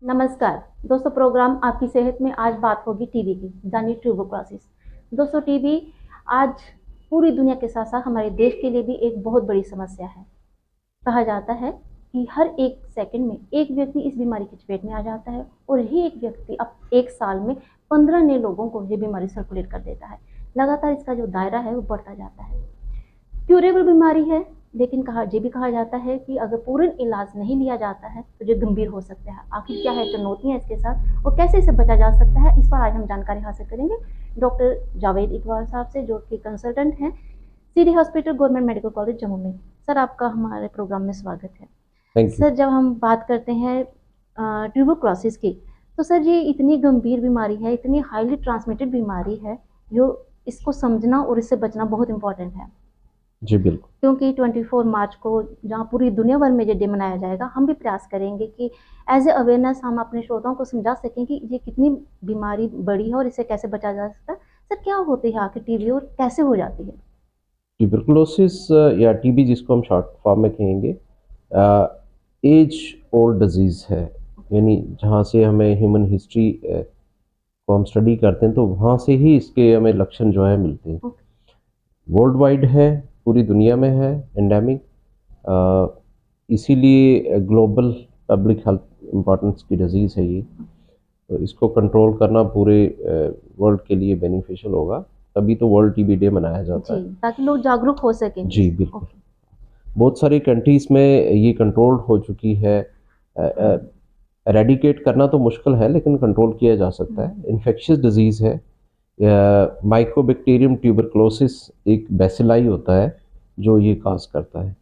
नमस्कार दोस्तों, प्रोग्राम आपकी सेहत में आज बात होगी टीबी की, यानी ट्यूबरक्लोसिस। दोस्तों, टीबी आज पूरी दुनिया के साथ साथ हमारे देश के लिए भी एक बहुत बड़ी समस्या है। कहा जाता है कि हर एक सेकंड में एक व्यक्ति इस बीमारी की चपेट में आ जाता है और यही एक व्यक्ति अब एक साल में 15 नए लोगों को ये बीमारी सर्कुलेट कर देता है। लगातार इसका जो दायरा है वो बढ़ता जाता है। क्यूरेबल बीमारी है, लेकिन ये भी कहा जाता है कि अगर पूर्ण इलाज नहीं लिया जाता है तो ये गंभीर हो सकता है। आखिर क्या है चुनौतियां इसके साथ और कैसे इसे बचा जा सकता है, इस पर आज हम जानकारी हासिल करेंगे डॉक्टर जावेद इकबाल साहब से, जो कि कंसल्टेंट हैं city hospital government medical college Jammu में। सर, आपका हमारे प्रोग्राम में स्वागत है। सर, जब हम बात करते हैं ट्यूबरक्लोसिस की, तो सर ये इतनी गंभीर बीमारी है, इतनी हाईली ट्रांसमिटेड बीमारी है, जो इसको समझना और इससे बचना बहुत इंपॉर्टेंट है। जी बिल्कुल, क्योंकि 24 मार्च को जहाँ पूरी दुनिया भर में ये डे मनाया जाएगा, हम भी प्रयास करेंगे कि एज ए अवेयरनेस हम अपने श्रोताओं को समझा सकें कि ये कितनी बीमारी बड़ी है और इसे कैसे बचा जा सकता है। सर, क्या होती है आखिर टीबी और कैसे हो जाती है? ट्यूबरकुलोसिस या टीबी जिसको हम शॉर्ट फॉर्म में कहेंगे, एज ओल्ड डिजीज़ है। यानी जहाँ से हमें ह्यूमन हिस्ट्री को हम स्टडी करते हैं तो वहाँ से ही इसके हमें लक्षण जो है मिलते हैं। वर्ल्ड वाइड है, पूरी दुनिया में है, एंडेमिक, इसीलिए ग्लोबल पब्लिक हेल्थ इम्पोर्टेंस की डिजीज़ है ये। तो इसको कंट्रोल करना पूरे वर्ल्ड के लिए बेनिफिशियल होगा, तभी तो वर्ल्ड टीबी डे मनाया जाता है, ताकि लोग जागरूक हो सकें। जी बिल्कुल। बहुत सारी कंट्रीज़ में ये कंट्रोल हो चुकी है। एरेडिकेट करना तो मुश्किल है, लेकिन कंट्रोल किया जा सकता है। इन्फेक्शियस डिजीज़ है। माइकोबैक्टीरियम ट्यूबरक्लोसिस एक बैसिलाई होता है जो ये काज करता है।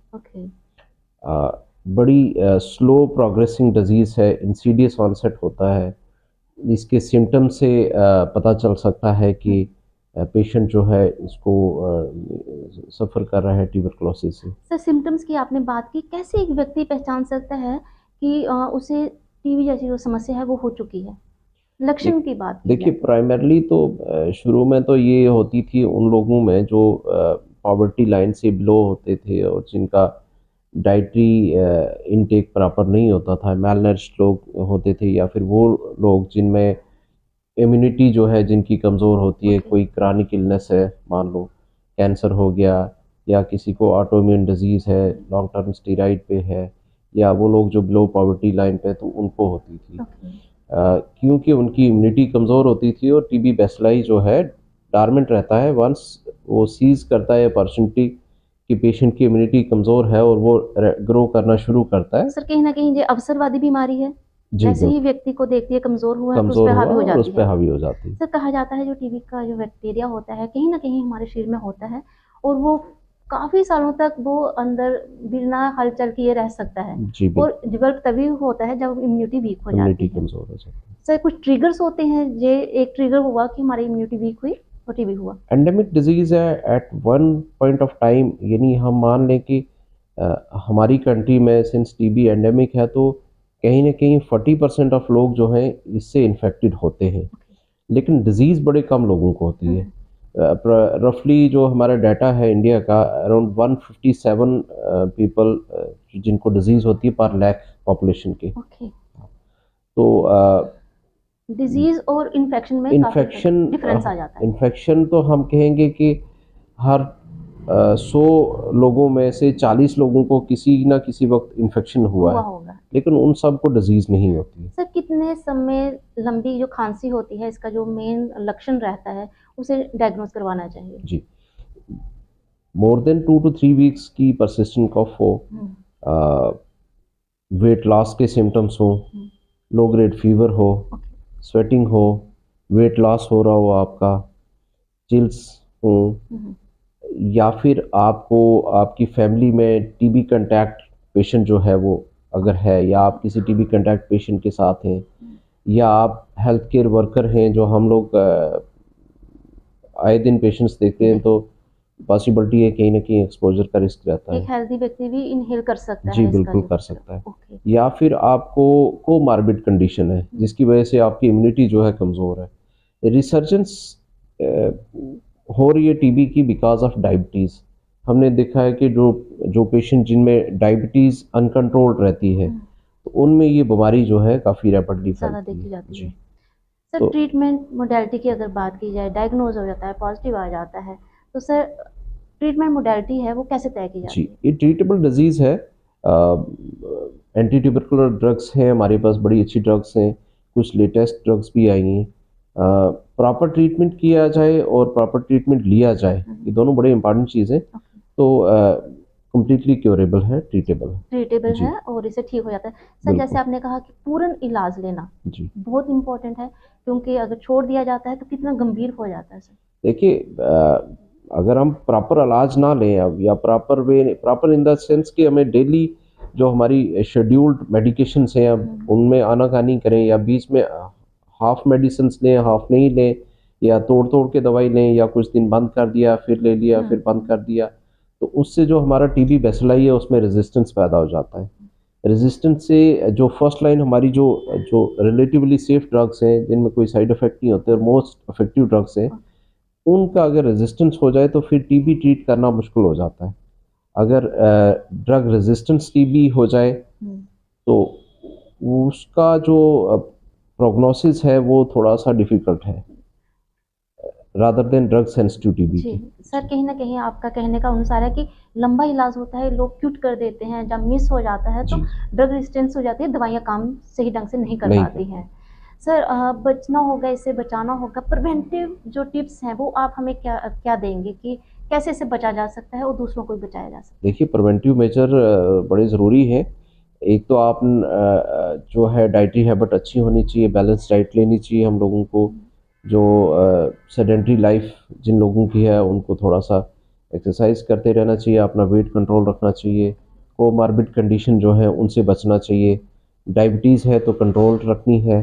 बड़ी स्लो प्रोग्रेसिंग डिजीज़ है, इंसीडियस ऑनसेट होता है। इसके सिम्टम से पता चल सकता है कि पेशेंट जो है इसको सफ़र कर रहा है ट्यूबरक्लोसिस से। सर, सिम्टम्स की आपने बात की, कैसे एक व्यक्ति पहचान सकता है कि उसे टीबी जैसी जो समस्या है वो हो चुकी है? लक्षण की बात देखिए, प्राइमरली तो शुरू में तो ये होती थी उन लोगों में जो पॉवर्टी लाइन से बिलो होते थे और जिनका डाइटरी इनटेक प्रॉपर नहीं होता था, मैलनरिश्ड लोग होते थे, या फिर वो लोग जिनमें इम्यूनिटी जो है जिनकी कमज़ोर होती है। कोई क्रॉनिक इलनेस है, मान लो कैंसर हो गया, या किसी को ऑटोइम्यून डिजीज़ है, लॉन्ग टर्म स्टीराइड पे है, या वो लोग जो बिलो पॉवर्टी लाइन पे, तो उनको होती थी। क्योंकि उनकी इम्यूनिटी कमज़ोर होती थी और टीबी बैसिलाई जो है डॉर्मेंट रहता है। वंस वो सीज़ करता है अपॉर्चुनिटी कि पेशेंट की इम्यूनिटी कमज़ोर है और वो ग्रो करना शुरू करता है। सर, कहीं ना कहीं ये अवसरवादी बीमारी है, जैसे ही व्यक्ति को देखती है कमजोर हुआ है तो उस पे हावी हो जाती है। सर, कहा जाता है जो टीबी का जो बैक्टीरिया होता है कहीं ना कहीं हमारे शरीर में होता है और वो काफी सालों तक वो अंदर बिना हलचल किए रह सकता है। और डेवलप तभी होता है जब इम्यूनिटी वीक हो जाती है। सर, कुछ ट्रिगर्स होते हैं, ये एक ट्रिगर हुआ कि हमारी इम्यूनिटी वीक हुई और टीबी हुआ। एंडेमिक डिजीज़ है at one point of time. यानी हम मान लें कि हमारी कंट्री में सिंस टीबी एंडेमिक है तो कहीं ना कहीं 40% ऑफ लोग जो हैं इससे इन्फेक्टेड होते हैं, लेकिन डिजीज़ बड़े कम लोगों को होती है। रफली जो हमारा डाटा है इंडिया का, अराउंड 157 पीपल जिनको डिजीज़ होती है पर लाख पॉपुलेशन के। तो डिजीज और इन्फेक्शन में काफी डिफरेंस आ जाता है। इन्फेक्शन तो हम कहेंगे कि हर 100 लोगों में से 40 लोगों को किसी ना किसी वक्त इन्फेक्शन हुआ है, लेकिन उन सब को डिजीज़ नहीं होती। सर, कितने समय लंबी जो खांसी होती है, इसका जो मेन लक्षण रहता है उसे डायग्नोज करवाना चाहिए? जी, मोर देन 2 to 3 वीक्स की परसिस्टेंट कफ हो, वेट लॉस के सिम्टम्स हो, लो ग्रेड फीवर हो, स्वेटिंग हो, वेट लॉस हो रहा हो आपका, चिल्स हो, या फिर आपको आपकी फैमिली में टीबी कंटैक्ट पेशेंट जो है वो अगर है, या आप किसी टीबी कंटैक्ट पेशेंट के साथ हैं, या आप हेल्थ केयर वर्कर हैं, जो हम लोग आए दिन पेशेंट्स देखते हैं, तो पॉसिबिलिटी है कहीं ना कहीं एक्सपोजर का रिस्क रहता है। एक हेल्दी व्यक्ति भी इनहेल कर सकता है? जी बिल्कुल कर सकता है। या फिर आपको कोमार्बिड कंडीशन है जिसकी वजह से आपकी इम्यूनिटी जो है कमज़ोर है। रिसर्जेंस हो रही है टीबी की बिकॉज ऑफ डायबिटीज़। हमने देखा है कि जो पेशेंट जिनमें डायबिटीज़ अनकंट्रोल्ड रहती है तो उनमें ये बीमारी जो है काफ़ी रैपिडली ज़्यादा फैलती देखी है। जाती जी। है। सर तो ट्रीटमेंट मोडेलिटी की अगर बात की जाए, डायग्नोज हो जाता है, पॉजिटिव आ जाता है, तो सर ट्रीटमेंट मोडेलिटी है वो कैसे तय की जी, जाती है? ये ट्रीटेबल डिज़ीज़ है। एंटी ट्यूबरकुलर ड्रग्स हैं हमारे पास, बड़ी अच्छी ड्रग्स हैं, कुछ लेटेस्ट ड्रग्स भी आई हैं। प्रॉपर ट्रीटमेंट किया जाए और प्रॉपर ट्रीटमेंट लिया जाए, ये दोनों बड़े इंपॉर्टेंट चीज़ हैं। ओके, तो कंप्लीटली क्योरेबल है, ट्रीटेबल है। ट्रीटेबल है जी, और इससे ठीक हो जाता है। सर जैसे बिल्कुल। आपने कहा कि पूर्ण इलाज लेना जी। बहुत इम्पोर्टेंट है, क्योंकि अगर छोड़ दिया जाता है तो कितना गंभीर हो जाता है सर। देखिए, अगर हम प्रॉपर इलाज ना लें अब, या प्रॉपर इन द सेंस कि हमें डेली जो हमारी शेड्यूल्ड मेडिकेशंस हैं अब उनमें आनाकानी करें, या बीच में हाफ मेडिसिन्स लें, हाफ नहीं लें, या तोड़-तोड़ के दवाई लें, या कुछ दिन बंद कर दिया, फिर ले लिया, फिर बंद कर दिया, तो उससे जो हमारा टीबी बैसिलाई है उसमें रेजिस्टेंस पैदा हो जाता है। रेजिस्टेंस से जो फर्स्ट लाइन हमारी जो जो रिलेटिवली सेफ ड्रग्स हैं, जिनमें कोई साइड इफ़ेक्ट नहीं होते और मोस्ट इफ़ेक्टिव ड्रग्स हैं, उनका अगर रेजिस्टेंस हो जाए तो फिर टीबी ट्रीट करना मुश्किल हो जाता है। अगर ड्रग रेजिस्टेंस टीबी हो जाए तो उसका जो प्रोग्नोसिस है वो थोड़ा-सा डिफ़िकल्ट है, rather than drug sensitive TB जी, की। सर जी, कहीं न कहीं आपका कहने का अनुसार है कि लंबा इलाज होता है, लोग क्विट कर देते हैं, जब मिस हो जाता है तो जी, ड्रग रेजिस्टेंस हो जाती है, दवाइयाँ काम सही ढंग से नहीं कर नहीं पाती कर हैं। सर बचना होगा, इससे बचाना होगा, प्रिवेंटिव जो टिप्स हैं वो आप हमें क्या क्या देंगे कि कैसे इससे बचा जा सकता है और दूसरों को भी बचाया जा सकता देखिए, प्रिवेंटिव मेजर बड़े ज़रूरी हैं। एक तो आप जो है डाइटरी हैबिट अच्छी होनी चाहिए, बैलेंस डाइट लेनी चाहिए हम लोगों को। है? जो सेडेंटरी लाइफ़ जिन लोगों की है उनको थोड़ा-सा एक्सरसाइज़ करते रहना चाहिए, अपना वेट कंट्रोल रखना चाहिए, कोमॉर्बिड कंडीशन जो है उनसे बचना चाहिए। डायबिटीज़ है तो कंट्रोल रखनी है,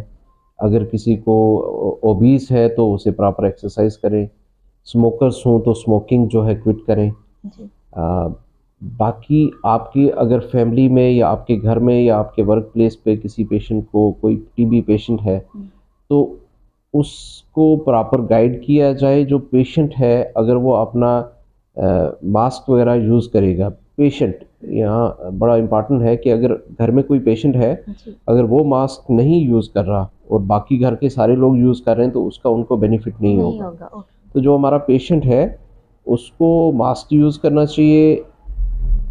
अगर किसी को ओबीज़ है तो उसे प्रॉपर एक्सरसाइज़ करें, स्मोकर्स हों तो स्मोकिंग जो है क्विट करें। जी, अ, बाकी आपकी अगर फैमिली में या आपके घर में या आपके वर्क प्लेस पे किसी पेशेंट को, कोई टीबी पेशेंट है, तो उसको प्रॉपर गाइड किया जाए। जो पेशेंट है अगर वो अपना मास्क वगैरह यूज़ करेगा, पेशेंट यहाँ बड़ा इम्पॉर्टेंट है कि अगर घर में कोई पेशेंट है, जी, अगर वो मास्क नहीं यूज़ कर रहा और बाकी घर के सारे लोग यूज़ कर रहे हैं तो उसका उनको बेनिफिट नहीं नहीं होगा। होगा, ओके। तो जो हमारा पेशेंट है उसको मास्क यूज़ करना चाहिए,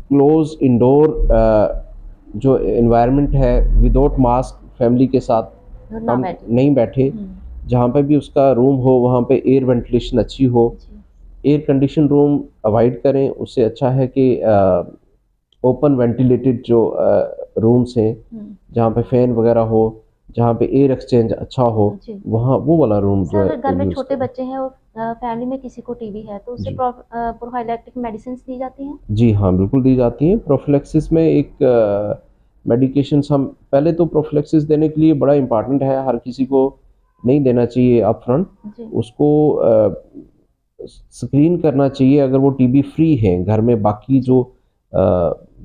क्लोज इंडोर जो एनवायरनमेंट है, विदाउट मास्क फैमिली के साथ और ना हम बैठे। नहीं बैठे। जहाँ पे भी उसका रूम हो वहाँ पे एयर वेंटिलेशन अच्छी हो, जी, एयर कंडीशन रूम अवॉइड करें। उससे अच्छा है कि ओपन वेंटिलेटेड जो रूम्स हैं, जहाँ पे फ़ैन वगैरह हो, जहाँ पे एयर एक्सचेंज अच्छा हो, जी। वहाँ वो वाला रूम सर जो है अगर घर वो में यूज़ छोटे करें। बच्चे हैं और फैमिली में किसी को टीबी है तो उसे जी। प्रोफाइलैक्टिक मेडिसिन्स दी जाती हैं? जी हाँ, बिल्कुल दी जाती हैं। प्रोफ़िलैक्सिस में एक मेडिकेशंस हम पहले तो प्रोफ़िलैक्सिस देने के लिए बड़ा इम्पोर्टेंट है, हर किसी को नहीं देना चाहिए अपफ्रंट। जी, उसको स्क्रीन करना चाहिए अगर वो टीबी फ्री हैं, घर में बाकी जी। जो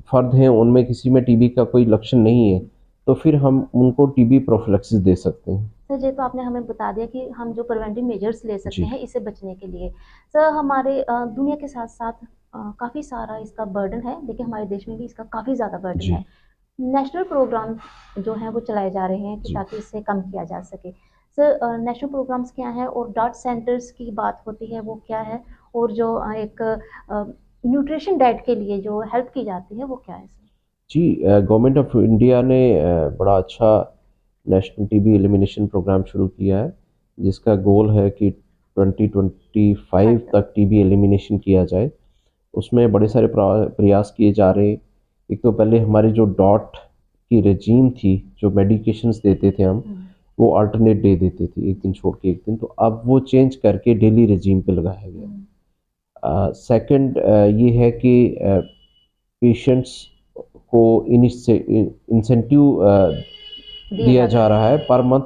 फ़र्द हैं उनमें किसी में टीबी का कोई लक्षण नहीं है, तो फिर हम उनको टीबी प्रोफ़िलैक्सिस दे सकते हैं। सर ये तो आपने हमें बता दिया कि हम जो प्रिवेंटिव मेजर्स ले सकते जी, हैं इससे बचने के लिए। सर हमारे दुनिया के साथ-साथ काफ़ी सारा इसका बर्डन है, देखिए हमारे देश में भी इसका काफ़ी ज़्यादा बर्डन जी, है। नेशनल प्रोग्राम जो हैं वो चलाए जा रहे हैं कि जी। ताकि इससे कम किया जा सके। सर नेशनल प्रोग्राम्स क्या हैं और डॉट सेंटर्स की बात होती है वो क्या है? और जो एक न्यूट्रिशन डाइट के लिए जो हेल्प की जाती है वो क्या है सर? जी, गवर्नमेंट ऑफ इंडिया ने बड़ा अच्छा नेशनल टीबी एलिमिनेशन प्रोग्राम शुरू किया है, जिसका गोल है कि 2025 फाइटर तक टीबी एलिमिनेशन किया जाए। उसमें बड़े सारे प्रयास किए जा रहे हैं। एक तो पहले हमारी जो डॉट की रेजीम थी, जो मेडिकेशंस देते थे हम, हुँ, वो अल्टरनेट डे देते थे, एक दिन जी, छोड़ के एक दिन, तो अब वो चेंज करके डेली रेजीम पे लगाया गया। हुँ, सेकंड ये है कि पेशेंट्स को इंसेंटिव दिया दिया जाता जा है। रहा है पर मंथ।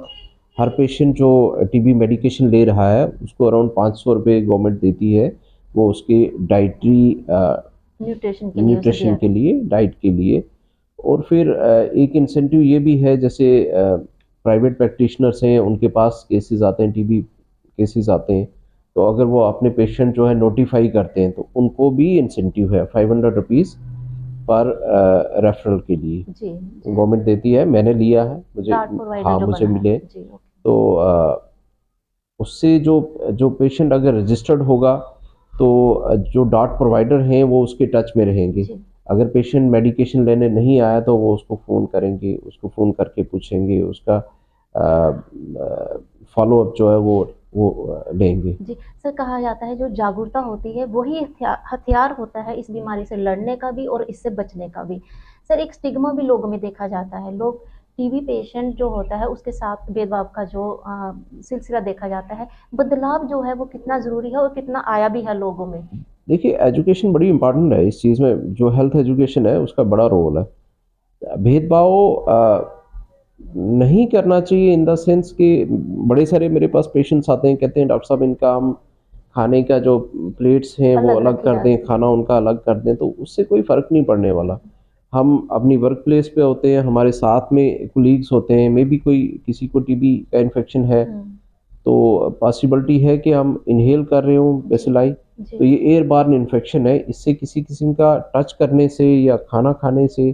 हर पेशेंट जो टीबी मेडिकेशन ले रहा है उसको अराउंड 500 रुपये गवर्नमेंट देती है, वो उसके डाइटरी न्यूट्रिशन के लिए उसे न्यूट्रिशन दिया के जाता लिए, डाइट के लिए। और फिर एक इंसेंटिव ये भी है, जैसे प्राइवेट प्रैक्टिशनर्स हैं उनके पास केसेस आते हैं, टीबी केसेस आते हैं, तो अगर वो अपने पेशेंट जो है नोटिफाई करते हैं तो उनको भी इंसेंटिव है 500 रुपीज़ पर रेफरल के लिए जी जी। गवर्नमेंट देती है, मैंने लिया है, मुझे डार्ट प्रोवाइडर हाँ जो मुझे बना है मिले। जी। ओके तो उससे जो जो पेशेंट अगर रजिस्टर्ड होगा तो जो डार्ट प्रोवाइडर हैं वो उसके टच में रहेंगे। जी अगर पेशेंट मेडिकेशन लेने नहीं आया तो वो उसको फ़ोन करेंगे, उसको फ़ोन करके पूछेंगे, उसका फॉलो अप जो है वो लेंगे। जी। सर कहा जाता है जो जागरूकता होती है वही हथियार होता है इस बीमारी से लड़ने का भी और इससे बचने का भी। सर एक स्टिग्मा भी लोगों में देखा जाता है। लोग टीबी पेशेंट जो होता है उसके साथ भेदभाव का जो सिलसिला देखा जाता है। बदलाव जो है वो कितना ज़रूरी है और कितना आया भी है लोगों में? देखिए एजुकेशन बड़ी इम्पोर्टेंट है इस चीज़ में, जो हेल्थ एजुकेशन है उसका बड़ा रोल है। भेदभाव नहीं करना चाहिए इन द सेंस कि बड़े सारे मेरे पास पेशेंट्स आते हैं, कहते हैं डॉक्टर साहब इनका हम खाने का जो प्लेट्स हैं वो अलग अलग रखे कर दें, जाते हैं। खाना उनका अलग कर दें, तो उससे कोई फ़र्क नहीं पड़ने वाला। हम अपनी वर्क प्लेस पे होते हैं, हमारे साथ में कोलीग्स होते हैं, मे बी कोई किसी को टीबी का इन्फेक्शन है, हुँ। तो पॉसिबिलिटी है कि हम इन्हेल कर रहे हों जी, बेसिलाई, जी। तो ये एयरबॉर्न इन्फेक्शन है। इससे किसी किस्म का टच करने से या खाना खाने से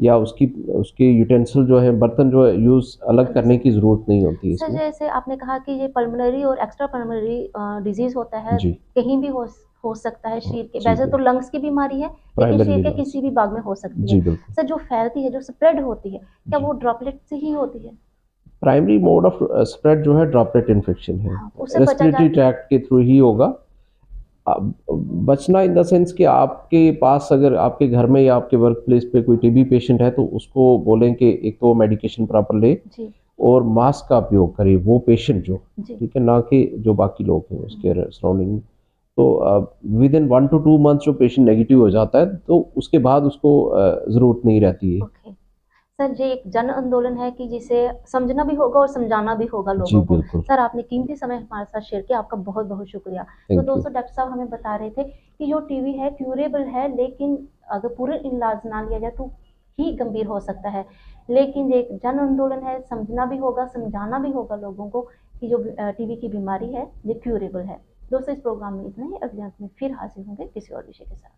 या उसकी उसके यूटेंसिल जो है, बर्तन जो है यूज़ अलग करने करने से की ज़रूरत नहीं होती सर इसमें। जैसे आपने कहा कि ये पल्मोनरी और एक्स्ट्रा पल्मोनरी डिज़ीज़ होता है, जी, कहीं भी हो सकता है शरीर के। जी वैसे तो बिल्कुल। लंग्स की बीमारी है, लेकिन शरीर प्राइमरीली के लंग्स। किसी भी भाग में हो सकती है। जी बिल्कुल। सर जो फैलती है, जो स्प्रेड होती है, क्या जी। वो ड्रॉपलेट से ही होती है? प्राइमरी मोड ऑफ स्प्रेड जो है ड्रॉपलेट इन्फेक्शन है। हाँ, उससे बचा जा रेस्पिरेटरी ट्रैक्ट के थ्रू ही होगा। अब बचना इन द सेंस कि आपके पास अगर आपके घर में या आपके वर्क प्लेस पे कोई टीबी पेशेंट है तो उसको बोलें कि एक तो मेडिकेशन प्रॉपर ले जी, और मास्क का उपयोग करे वो पेशेंट जो, जी। ठीक है, ना कि जो बाकी लोग हैं हुँ, उसके सराउंडिंग में। तो विद इन 1 टू 2 मंथ्स जो पेशेंट नेगेटिव हो जाता है तो उसके बाद उसको ज़रूरत नहीं रहती है। ओके। सर ये एक जन आंदोलन है कि जिसे समझना भी होगा और समझाना भी होगा जी लोगों को। बिल्कुल। सर आपने कीमती समय हमारे साथ शेयर किया, आपका बहुत-बहुत शुक्रिया। तो थैंक यू। दोस्तों डॉक्टर साहब हमें बता रहे थे कि जो टीबी है क्यूरेबल है, लेकिन अगर पूरे इलाज ना लिया जाए तो ही गंभीर हो सकता है। लेकिन ये एक जन आंदोलन है, समझना भी होगा, समझाना भी होगा लोगों को कि जो टीबी की बीमारी है ये क्यूरेबल है। दोस्तों इस प्रोग्राम में इतना ही, अगले अंक में फिर हाज़िर होंगे किसी और विषय के साथ।